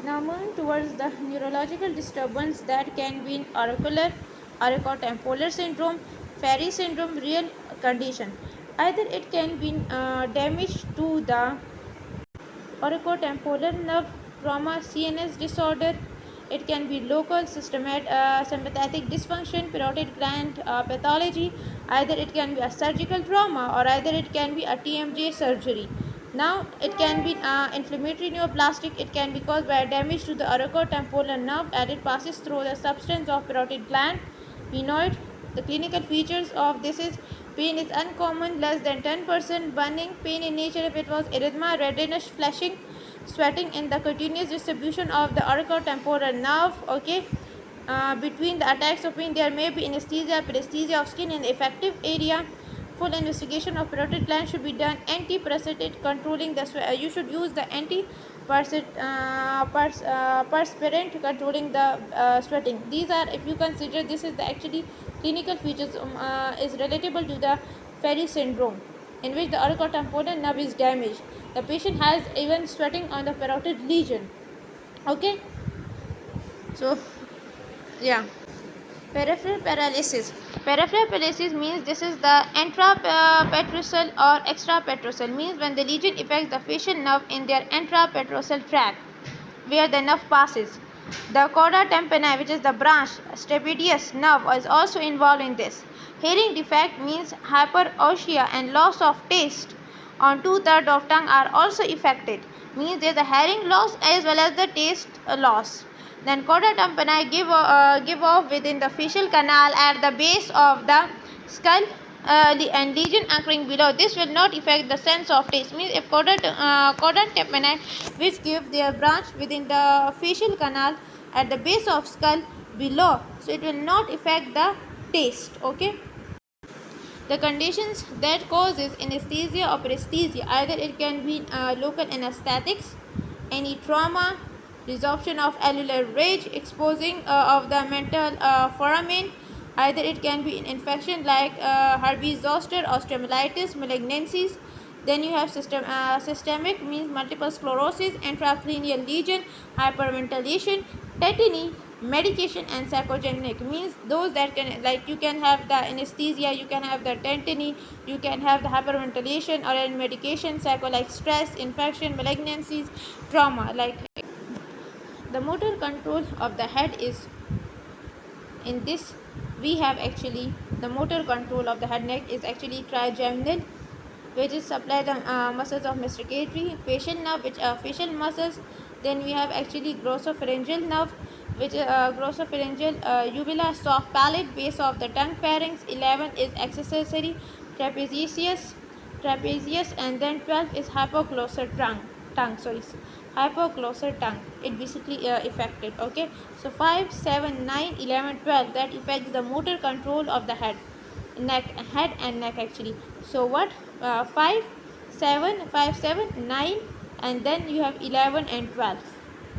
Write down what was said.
Now moving towards the neurological disturbance that can be in auricular, auriculotemporal syndrome, Fairy syndrome, real condition. Either it can be damage to the auriculotemporal nerve, trauma, CNS disorder. It can be local sympathetic dysfunction, parotid gland pathology. Either it can be a surgical trauma or either it can be a TMJ surgery. Now it can be inflammatory neoplastic. It can be caused by damage to the auriculotemporal nerve as it passes through the substance of parotid gland. Phenoid. The clinical features of this is pain is uncommon, less than 10%, burning pain in nature if it was erythema, reddish, flashing, sweating in the continuous distribution of the auriculotemporal nerve. Okay. Between the attacks of pain, there may be anesthesia, paresthesia of skin in the affected area. Full investigation of parotid gland should be done. Antiparasitic controlling the you should use the perspirant controlling the sweating. These are, if you consider, this is the actually clinical features is relatable to the Fairy syndrome, in which the auriculotemporal nerve is damaged. The patient has even sweating on the parotid lesion. Okay, so yeah. Peripheral paralysis. Peripheral paralysis means this is the intrapetrosal or extrapetrosal, means when the lesion affects the facial nerve in their intrapetrosal tract where the nerve passes. The chorda tympani, which is the branch stapedius nerve, is also involved in this. Hearing defect means hyperosia and loss of taste on 2/3 of tongue are also affected, means there is a hearing loss as well as the taste loss. Then chorda tympani give off within the facial canal at the base of the skull and lesion occurring below. This will not affect the sense of taste. Means if chorda tympani, which give their branch within the facial canal at the base of skull below, so it will not affect the taste. Okay. The conditions that causes anesthesia or paresthesia, either it can be local anesthetics, any trauma, resorption of allular rage, exposing of the mental foramen. Either it can be an infection like herpes zoster, osteomyelitis, malignancies. Then you have systemic, means multiple sclerosis, intracranial lesion, hyperventilation, tetany, medication, and psychogenic, means those that can, like you can have the anesthesia, you can have the tetany, you can have the hyperventilation or in medication, psycho like stress, infection, malignancies, trauma. Like the motor control of the head is in this, we have actually the motor control of the head neck is actually trigeminal, which is supply the muscles of masticatory, facial nerve, which are facial muscles. Then we have actually glossopharyngeal nerve, which is glossopharyngeal uvula, soft palate, base of the tongue, pharynx. 11 is accessory trapezius, and then 12 is hypoglossal hypoglossal tongue. It basically affected. Okay, so 5, 7, 9, 11, 12, that affects the motor control of the head and neck actually. So what 5, 7, 5, 7, 9, and then you have 11 and 12.